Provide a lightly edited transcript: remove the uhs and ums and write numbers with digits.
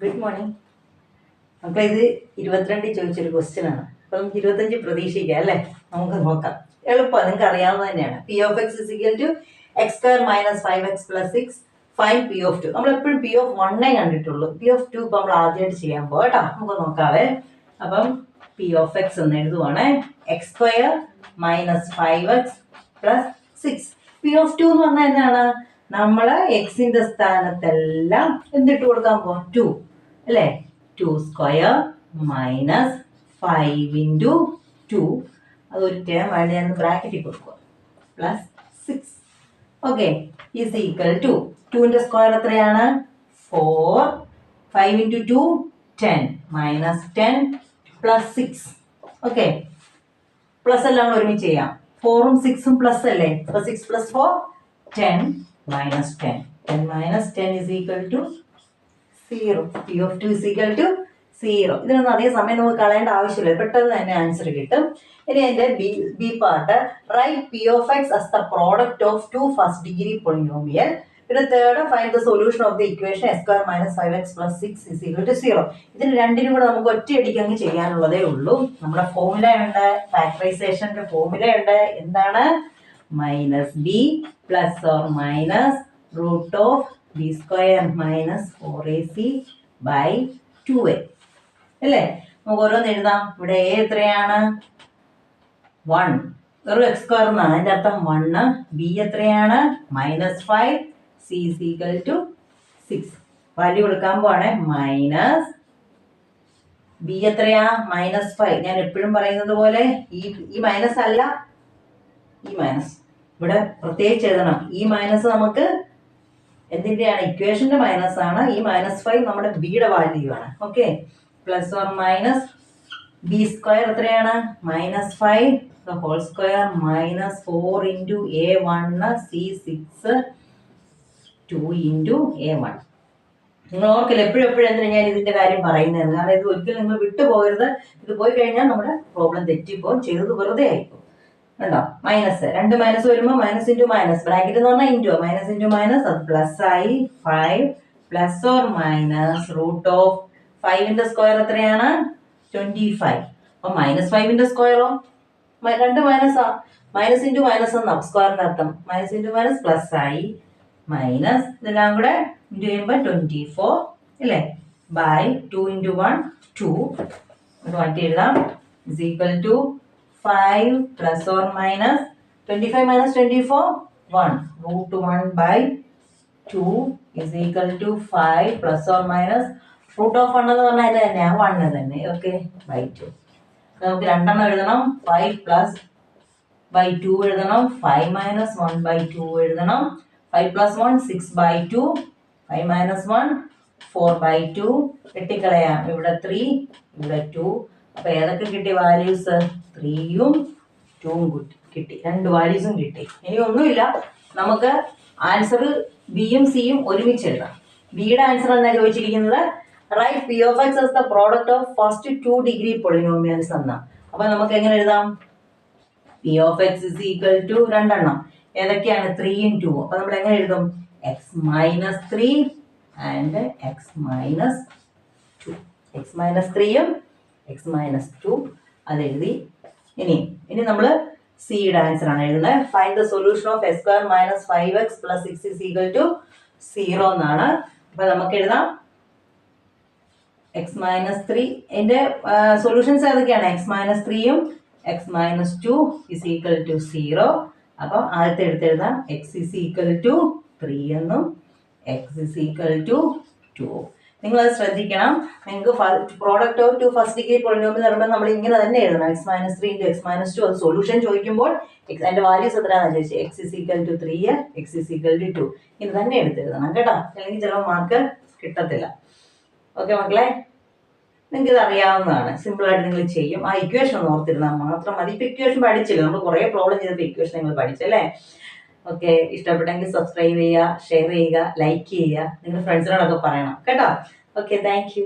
Good morning. അപ്പോൾ ഇത് 22 ചോദിച്ചൊരു ക്വസ്റ്റ്യൻ ആണ്. അപ്പം 25 പ്രതീക്ഷിക്കാം അല്ലേ? നമുക്ക് നോക്കാം. എളുപ്പമാണ്, നിങ്ങൾക്ക് അറിയാവുന്നത് തന്നെയാണ്. P of X is equal to X square minus 5x plus 6 fine P of 2. നമ്മൾ എപ്പോഴും പി ഓഫ് 1 കണ്ടിട്ടുള്ളൂ. പി ഓഫ് 2 ഇപ്പം നമ്മൾ ആദ്യമായിട്ട് ചെയ്യാൻ പോകാം കേട്ടോ. നമുക്ക് നോക്കാവേ. അപ്പം പി ഓഫ് എക്സ് എന്ന് എഴുതുവാണ് X square minus 5x plus 6. P of 2 എന്ന് പറഞ്ഞാൽ എന്താണ്? നമ്മൾ എക്സിന്റെ സ്ഥാനത്തെല്ലാം എന്തിട്ട് കൊടുക്കാൻ പോവാം? 2 അല്ലേ? 2 സ്ക്വയർ മൈനസ് 5 ഇൻറ്റു 2, അതൊരു ടേം ആയിട്ട് ഞാൻ ബ്രാക്കറ്റിൽ കൊടുക്കുക, plus 6. Okay, is equal to 2ന്റെ സ്ക്വയർ എത്രയാണ്? 4. 5 into 2 10 minus 10 plus 6. Okay, plus എല്ലാം ഒരുമിച്ച് ചെയ്യാം. 4ഉം 6ഉം പ്ലസ് അല്ലേ? അപ്പോൾ 6 plus 4 10 minus 10. 10 minus 10 is equal to 0. P of 2 is equal to 0. ഇതിനൊന്നും അധികം സമയം നമുക്ക് കളയേണ്ട ആവശ്യമില്ല, പെട്ടെന്ന് തന്നെ ആൻസർ കിട്ടും. ഇനി എൻ്റെ B part, write P of X as the product of two first degree polynomial. പിന്നെ third, find the solution of the equation X square minus 5x plus 6 is equal to 0. ഇതിന് രണ്ടിനും കൂടെ നമുക്ക് ഒറ്റയടിക്ക് അങ്ങ് ചെയ്യാനുള്ളതേ ഉള്ളൂ. നമ്മുടെ ഫോർമുല ഉണ്ട്, ഫാക്ടറൈസേഷൻ്റെ ഫോർമുല ഉണ്ട്. എന്താണ്? Minus B plus or minus root of B square minus 4ac by 2a അല്ലേ? നമുക്ക് ഓരോന്ന് എഴുതാം. ഇവിടെ എ എത്രയാണ്? 1. വെറും എക്സ് സ്ക്വയർ എന്നാണ് അതിൻ്റെ അർത്ഥം 1. ബി എത്രയാണ്? Minus 5. C is equal to 6. Value കൊടുക്കാൻ പോവാണ്. മൈനസ് ബി എത്രയാ? മൈനസ് 5. ഞാൻ എപ്പോഴും പറയുന്നത് പോലെ ഈ മൈനസ് അല്ല, ഈ മൈനസ് ഇവിടെ പ്രത്യേകിച്ച് എഴുതണം. ഈ മൈനസ് നമുക്ക് എന്തിൻ്റെയാണ്? ഇക്വേഷൻ്റെ മൈനസ് ആണ്. ഈ -5 നമ്മുടെ ബിയുടെ വാല്യൂ ആണ്. Okay, plus or minus B square എത്രയാണ്? -5 whole square minus 4 into a1 C 6 2 into a1. നിങ്ങൾ ഓർക്കില്ല എപ്പോഴും എന്തിനാണ് ഞാൻ ഇതിൻ്റെ കാര്യം പറയുന്നത്? കാരണം ഇത് ഒരിക്കലും നിങ്ങൾ വിട്ടുപോകരുത്. ഇത് പോയി കഴിഞ്ഞാൽ നമ്മുടെ പ്രോബ്ലം തെറ്റിപ്പോവും, ചെയ്തത് വെറുതെ ആയിപ്പോവും. കണ്ടോ? മൈനസ് 2 മൈനസ് വരുമ്പോൾ മൈനസ് ഇൻറ്റു മൈനസ്, ബ്രാക്കറ്റ് എന്ന് പറഞ്ഞാൽ ഇൻറ്റു, മൈനസ് ഇൻറ്റു മൈനസ്, അത് പ്ലസ് ആയി. 5 plus or minus root of 5ന്റെ സ്ക്വയർ എത്രയാണ്? 25. അപ്പം -5ന്റെ സ്ക്വയറോ? 2 മൈനസാ, മൈനസ് ഇൻറ്റു മൈനസ് എന്നാ സ്ക്വയറിൻ്റെ അർത്ഥം. മൈനസ് ഇൻറ്റു മൈനസ് പ്ലസ് ആയി, മൈനസ് ഇതെല്ലാം കൂടെ ഇൻറ്റു ചെയ്യുമ്പോൾ 24 അല്ലേ? By 2 into 1 2. ഇത് മാറ്റി എഴുതാം. Is equal to 5 plus or minus 25 minus 24 1. Root 1 by 2 is equal to 5 plus or minus root of 1 എന്ന് പറഞ്ഞാൽ അതിന് തന്നെയാണ് 1 തന്നെ. Okay, by 2. നമുക്ക് രണ്ടെണ്ണം എഴുതണം. 5 പ്ലസ് ബൈ 2 എഴുതണം. 5 മൈനസ് 1 ബൈ 2 എഴുതണം. 5 പ്ലസ് 1 6 ബൈ 2. 5 minus 1 4 by 2. വെട്ടിക്കളയാം. ഇവിടെ 3, ഇവിടെ 2. അപ്പോൾ ഏതൊക്കെ കിട്ടി വാല്യൂസ്? 3ഉം 2ഉം കിട്ടി. 2 വാല്യൂസും കിട്ടി. ഇനി ഒന്നുമില്ല, നമുക്ക് ആൻസർ ബിയും സിയും ഒരുമിച്ച് എഴുതാം. ബിയുടെ ആൻസർ എന്നാ ചോദിച്ചിരിക്കുന്നത്? Right P of X as the product of first 2 degree polynomials എന്നാ. അപ്പൊ നമുക്ക് എങ്ങനെ എഴുതാം? P of X is equal to രണ്ടെണ്ണം ഏതൊക്കെയാണ്? 3ഉം 2ഉം. അപ്പൊ നമ്മൾ എങ്ങനെ എഴുതും? X minus 3 and X minus 2. X minus 3ഉം എക്സ് മൈനസ് 2 അതെഴുതി. ഇനി നമ്മൾ സിയുടെ ആൻസർ ആണ് എഴുതുന്നത്. Find the solution of X square minus 5x plus 6 is equal to 0 എന്നാണ്. അപ്പൊ നമുക്ക് എഴുതാം എക്സ് മൈനസ് 3. എൻ്റെ സൊല്യൂഷൻസ് ഏതൊക്കെയാണ്? എക്സ് മൈനസ് 3ഉം X minus 2 is equal to 0. അപ്പം ആദ്യത്തെ എടുത്തെഴുതാം. എക്സ് ഇസ് ഈക്വൽ ടു 3 എന്നും എക്സ് ഇസ് ഈക്വൽ ടു 2. നിങ്ങളത് ശ്രദ്ധിക്കണം. നിങ്ങൾക്ക് product of 2 first degree polynomial പറയുമ്പോൾ നമ്മൾ ഇങ്ങനെ തന്നെ എഴുതണം. X minus 3 into X minus 2. അത് സൊല്യൂഷൻ ചോദിക്കുമ്പോൾ അതിൻ്റെ വാല്യൂസ് എത്രയാണെന്ന് ചോദിച്ചാൽ X is equal to 3, X is equal to 2 ഇത് തന്നെ എടുത്തെഴുതണം കേട്ടോ. അല്ലെങ്കിൽ ചിലപ്പോൾ മാർക്ക് കിട്ടത്തില്ല. ഓക്കെ മക്കളെ, നിങ്ങൾക്ക് ഇത് അറിയാവുന്നതാണ്. സിമ്പിളായിട്ട് നിങ്ങൾ ചെയ്യും. ആ ഇക്വേഷൻ ഒന്ന് ഓർത്തിരുന്നാൽ മാത്രം മതി. ഇപ്പം ഇക്വേഷൻ പഠിച്ചില്ല, നമ്മൾ കുറേ പ്രോബ്ലം ചെയ്തപ്പോൾ ഇക്വേഷൻ നിങ്ങൾ പഠിച്ചല്ലേ? ഓക്കെ, ഇഷ്ടപ്പെട്ടെങ്കിൽ സബ്സ്ക്രൈബ് ചെയ്യുക, ഷെയർ ചെയ്യുക, ലൈക്ക് ചെയ്യുക, നിങ്ങളുടെ ഫ്രണ്ട്സിനോടൊക്കെ പറയണം കേട്ടോ. Okay, thank you.